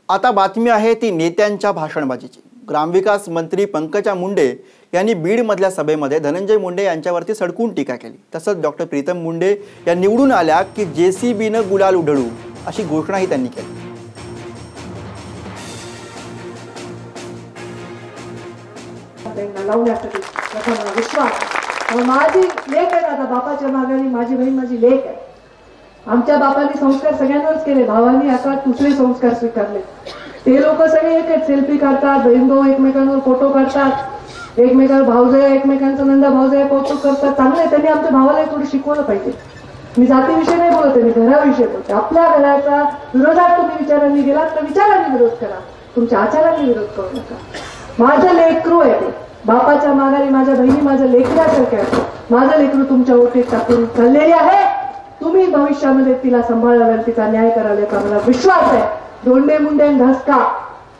आता बातमी आहे ती नेत्यांच्या भाषणबाजीची। ग्रामविकास मंत्री पंकजा मुंडे यांनी बीडमधल्या सभेमध्ये धनंजय मुंडे यांच्यावरती सडकून टीका केली। तसंच डॉक्टर प्रीतम मुंडे या निवडून आल्या की जेसीबीनं गुलाल उधळू अशी घोषणाही त्यांनी केली। माझी लेख आहे आता, बापाच्या मागाने माझी बहीण माझी लेख आहे। आमच्या बापाने संस्कार सगळ्यांवरच केले, भावांनी आता दुसरे संस्कार स्वीकारले। ते लोक सगळे एक आहेत, सेल्फी काढतात, बहीण भाऊ एकमेकांवर फोटो काढतात, एकमेकांवर भाऊजाई एकमेकांचा नंदा भाऊजाई कौतुक करतात। चांगले, त्यांनी आमच्या भावाला थोडं शिकवलं पाहिजे। मी जातीविषयी नाही बोलते, मी घराविषयी बोलते। आपल्या घराच्या विरोधात तुम्ही विचारांनी गेलात तर विचारांनी विरोध करा, तुमच्या आचारांनी विरोध करू नका। माझं लेकरू आहे ते, बापाच्या मागाने माझ्या बहिणी माझ्या लेकरासारख्या आहे। माझं लेकरू तुमच्या ओटीत टाकून चाललेली आहे, तुम्ही भविष्यामध्ये तिला सांभाळाल, तिचा न्याय कराल याचा मला विश्वास आहे। धोंडे मुंडे धसका,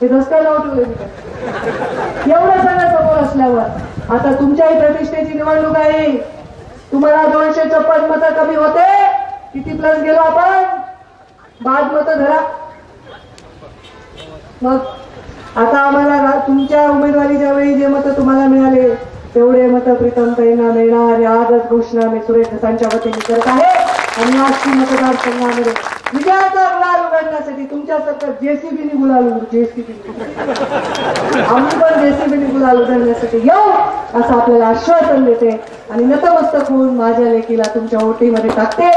हे धसका नाव ठेवले एवढं सगळं समोर असल्यावर आता तुमच्याही प्रतिष्ठेची निवडणूक आहे। तुम्हाला 256 मतं कमी होते, किती प्लस गेलो आपण, 5 मतं धरा। मग आता आम्हाला तुमच्या उमेदवारीच्या वेळी जे मतं तुम्हाला मिळाले तेवढे मतं प्रीतमताईंना मिळणार, आजच घोषणा मी सुरेश धसांच्या वतीने करत आहे। आणि आज मतदारसंघामध्ये विजयाचा गुलाल उघडण्यासाठी तुमच्यासारखं जेसीबीने गुलाल उघडू, जेसीबी आम्ही पण जेसीबीने गुलाल उघडण्यासाठी येऊ असं आपल्याला आश्वासन देते आणि नतमस्तक होऊन माझ्या लेकीला तुमच्या ओटीमध्ये टाकते।